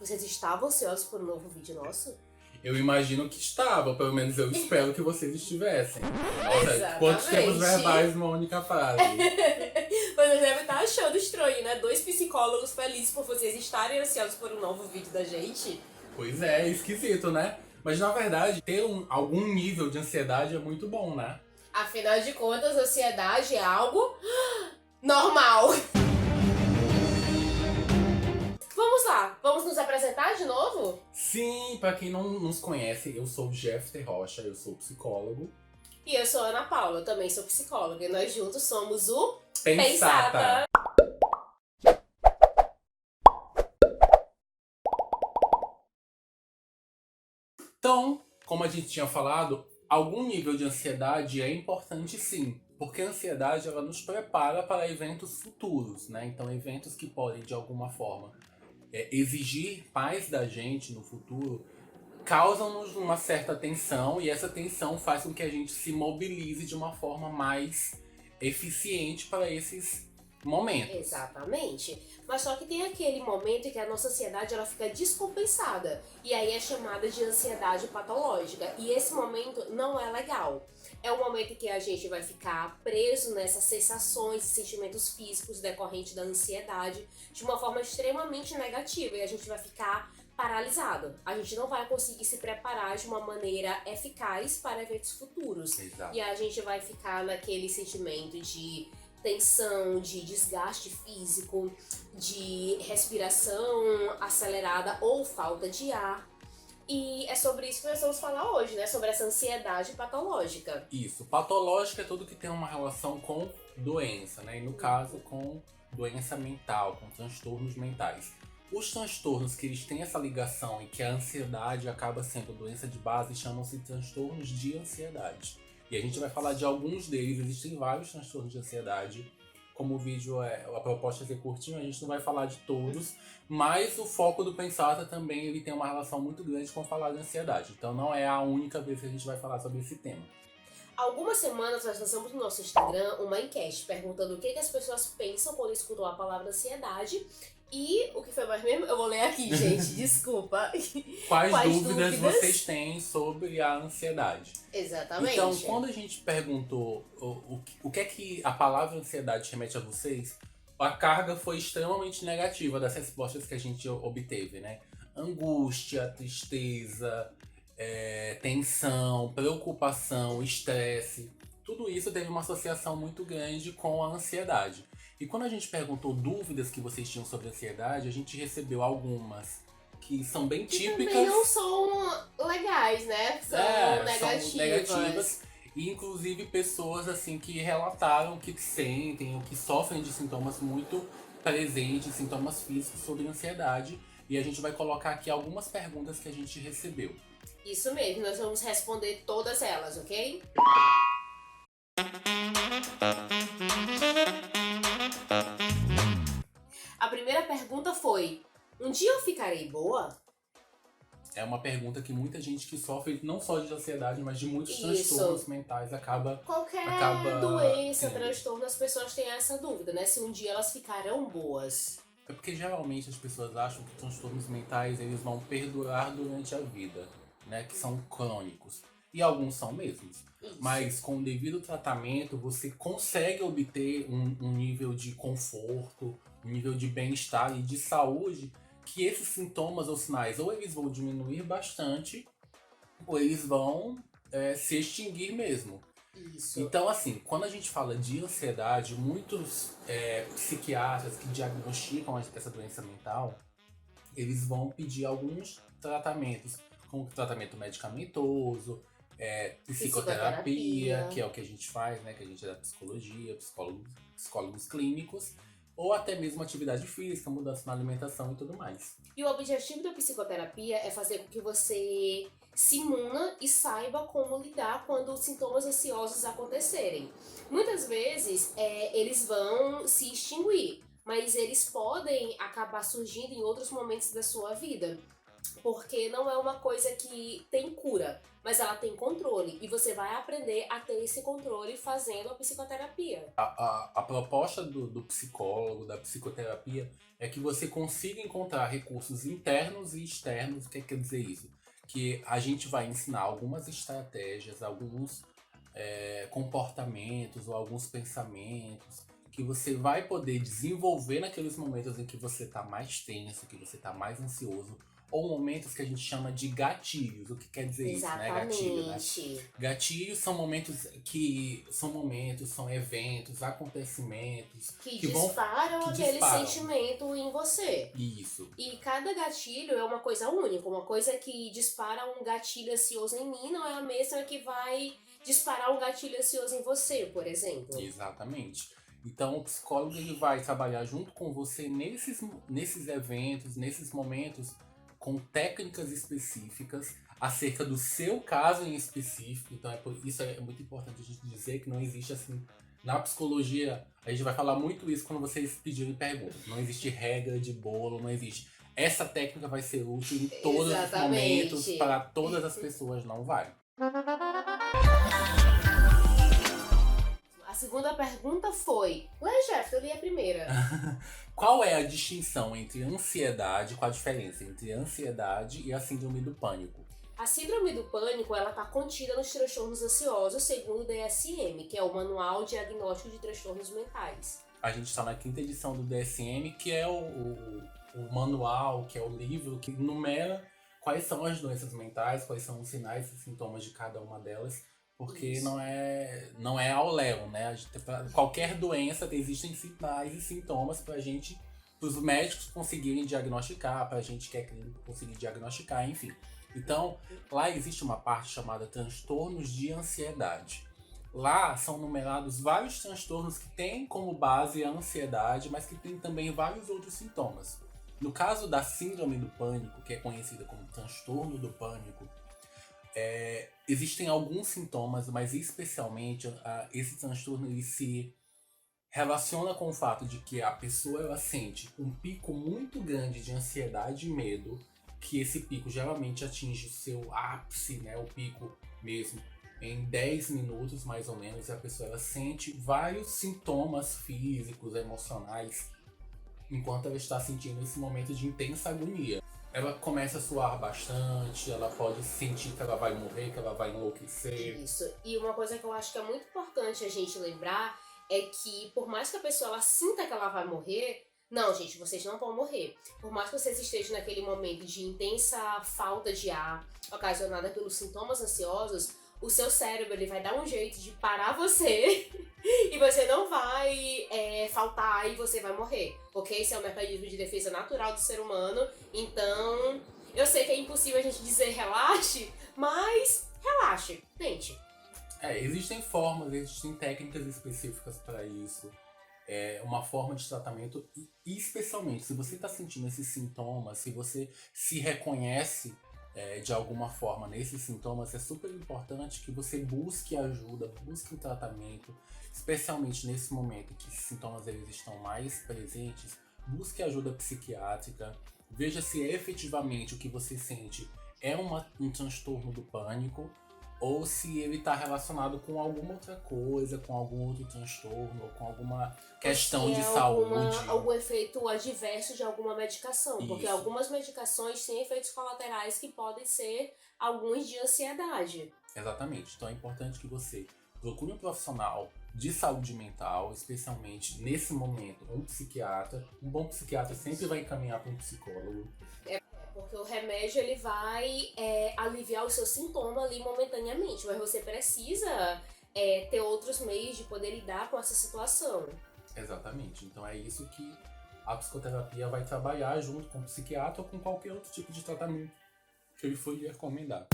Vocês estavam ansiosos por um novo vídeo nosso? Eu imagino que estava, pelo menos eu espero que vocês estivessem. Nossa, Exatamente. quantos tempos verbais numa única frase. Vocês devem estar achando estranho, né? 2 psicólogos felizes por vocês estarem ansiosos por um novo vídeo da gente. Pois é esquisito, né? Mas na verdade, ter algum nível de ansiedade é muito bom, né? Afinal de contas, ansiedade é algo normal. Vamos lá, vamos nos apresentar de novo? Sim, pra quem não nos conhece, eu sou o Jeffter Rocha, eu sou psicólogo. E eu sou a Ana Paula, eu também sou psicóloga. E nós juntos somos o Pensata! Então, como a gente tinha falado, algum nível de ansiedade é importante sim. Porque a ansiedade ela nos prepara para eventos futuros, né? Então, eventos que podem, de alguma forma, exigir mais da gente no futuro, causam-nos uma certa tensão e essa tensão faz com que a gente se mobilize de uma forma mais eficiente para esses momentos. Exatamente. Mas só que tem aquele momento em que a nossa ansiedade ela fica descompensada. E aí é chamada de ansiedade patológica. E esse momento não é legal. É um momento em que a gente vai ficar preso nessas sensações e sentimentos físicos decorrentes da ansiedade de uma forma extremamente negativa. E a gente vai ficar paralisado. A gente não vai conseguir se preparar de uma maneira eficaz para eventos futuros. Exato. E a gente vai ficar naquele sentimento de tensão, de desgaste físico, de respiração acelerada ou falta de ar. E é sobre isso que nós vamos falar hoje, né? Sobre essa ansiedade patológica. Isso. Patológica é tudo que tem uma relação com doença, né? E no caso, com doença mental, com transtornos mentais. Os transtornos que eles têm essa ligação e que a ansiedade acaba sendo doença de base chamam-se transtornos de ansiedade. E a gente vai falar de alguns deles, existem vários transtornos de ansiedade. Como o vídeo a proposta é ser curtinho, a gente não vai falar de todos, mas o foco do Pensata também ele tem uma relação muito grande com falar de ansiedade. Então não é a única vez que a gente vai falar sobre esse tema. Algumas semanas nós lançamos no nosso Instagram uma enquete perguntando o que as pessoas pensam quando escutam a palavra ansiedade. E o que foi mais mesmo? Eu vou ler aqui, gente, desculpa. Quais dúvidas vocês têm sobre a ansiedade? Exatamente. Então, quando a gente perguntou o que é que a palavra ansiedade remete a vocês, a carga foi extremamente negativa das respostas que a gente obteve, né? Angústia, tristeza, tensão, preocupação, estresse. Tudo isso teve uma associação muito grande com a ansiedade. E quando a gente perguntou dúvidas que vocês tinham sobre ansiedade, a gente recebeu algumas que são bem típicas. Também não são legais, né? São negativas. E inclusive pessoas assim que relataram que sentem ou que sofrem de sintomas muito presentes, sintomas físicos sobre ansiedade. E a gente vai colocar aqui algumas perguntas que a gente recebeu. Isso mesmo, nós vamos responder todas elas, ok? A primeira pergunta foi: um dia eu ficarei boa? É uma pergunta que muita gente que sofre não só de ansiedade, mas de muitos transtornos mentais acaba doença, tendo. transtorno, as pessoas têm essa dúvida, né? Se um dia elas ficarão boas. É porque geralmente as pessoas acham que transtornos mentais eles vão perdurar durante a vida, né? Que são crônicos. E alguns são mesmos. Isso. Mas com o devido tratamento, você consegue obter um nível de conforto, um nível de bem-estar e de saúde que esses sintomas ou sinais ou eles vão diminuir bastante ou eles vão se extinguir mesmo. Isso. Então, assim, quando a gente fala de ansiedade, muitos psiquiatras que diagnosticam essa doença mental, eles vão pedir alguns tratamentos, como tratamento medicamentoso, psicoterapia, que é o que a gente faz, né? Que a gente é da psicologia, psicólogos clínicos, ou até mesmo atividade física, mudança na alimentação e tudo mais. E o objetivo da psicoterapia é fazer com que você se imuna e saiba como lidar quando os sintomas ansiosos acontecerem. Muitas vezes eles vão se extinguir, mas eles podem acabar surgindo em outros momentos da sua vida. Porque não é uma coisa que tem cura, mas ela tem controle. E você vai aprender a ter esse controle fazendo a psicoterapia. A proposta do psicólogo, da psicoterapia, é que você consiga encontrar recursos internos e externos. O que quer dizer isso? Que a gente vai ensinar algumas estratégias, alguns comportamentos ou alguns pensamentos que você vai poder desenvolver naqueles momentos em que você está mais tenso, que você está mais ansioso, ou momentos que a gente chama de gatilhos. O que quer dizer isso, né? Gatilho, né? Gatilhos são são eventos, acontecimentos que disparam aquele sentimento em você. Isso. E cada gatilho é uma coisa única. Uma coisa que dispara um gatilho ansioso em mim não é a mesma que vai disparar um gatilho ansioso em você, por exemplo. Exatamente. Então o psicólogo ele vai trabalhar junto com você nesses eventos, nesses momentos, com técnicas específicas acerca do seu caso em específico. Então isso é muito importante a gente dizer que não existe assim. Na psicologia, a gente vai falar muito isso quando vocês pedirem perguntas. Não existe regra de bolo, não existe. Essa técnica vai ser útil em todos os momentos, para todas as pessoas, não vai. A segunda pergunta foi... Ué, Jeff, eu li a primeira. Qual é a distinção entre ansiedade, qual a diferença entre ansiedade e a síndrome do pânico? A síndrome do pânico, ela está contida nos transtornos ansiosos, segundo o DSM, que é o Manual Diagnóstico de Transtornos Mentais. A gente está na 5ª edição do DSM, que é o manual, que é o livro que numera quais são as doenças mentais, quais são os sinais e sintomas de cada uma delas. Porque não é ao léu, né? Qualquer doença existem sinais e sintomas para os médicos conseguirem diagnosticar, para a gente que é clínico conseguir diagnosticar, enfim. Então, lá existe uma parte chamada transtornos de ansiedade. Lá são numerados vários transtornos que têm como base a ansiedade, mas que têm também vários outros sintomas. No caso da síndrome do pânico, que é conhecida como transtorno do pânico, existem alguns sintomas, mas especialmente esse transtorno ele se relaciona com o fato de que a pessoa ela sente um pico muito grande de ansiedade e medo, que esse pico geralmente atinge o seu ápice, né, o pico mesmo, em 10 minutos mais ou menos, e a pessoa ela sente vários sintomas físicos, emocionais, enquanto ela está sentindo esse momento de intensa agonia. Ela começa a suar bastante, ela pode sentir que ela vai morrer, que ela vai enlouquecer. Isso. E uma coisa que eu acho que é muito importante a gente lembrar é que, por mais que a pessoa ela sinta que ela vai morrer, não, gente, vocês não vão morrer. Por mais que vocês estejam naquele momento de intensa falta de ar, ocasionada pelos sintomas ansiosos, o seu cérebro ele vai dar um jeito de parar você e você não vai faltar e você vai morrer. Porque esse é o mecanismo de defesa natural do ser humano. Então, eu sei que é impossível a gente dizer relaxe, mas relaxe, tente. Existem formas, existem técnicas específicas para isso. É uma forma de tratamento e especialmente se você está sentindo esses sintomas, se você se reconhece de alguma forma nesses sintomas, é super importante que você busque ajuda, busque um tratamento, especialmente nesse momento que esses sintomas eles estão mais presentes, busque ajuda psiquiátrica, veja se efetivamente o que você sente é um transtorno do pânico ou se ele está relacionado com alguma outra coisa, com algum outro transtorno, ou com alguma questão de saúde. Algum efeito adverso de alguma medicação. Isso. Porque algumas medicações têm efeitos colaterais que podem ser alguns de ansiedade. Exatamente. Então é importante que você procure um profissional de saúde mental, especialmente nesse momento, um psiquiatra. Um bom psiquiatra sempre vai encaminhar para um psicólogo. Porque o remédio ele vai aliviar o seu sintoma ali momentaneamente, mas você precisa ter outros meios de poder lidar com essa situação. Exatamente. Então é isso que a psicoterapia vai trabalhar junto com o psiquiatra ou com qualquer outro tipo de tratamento que ele for lhe recomendar.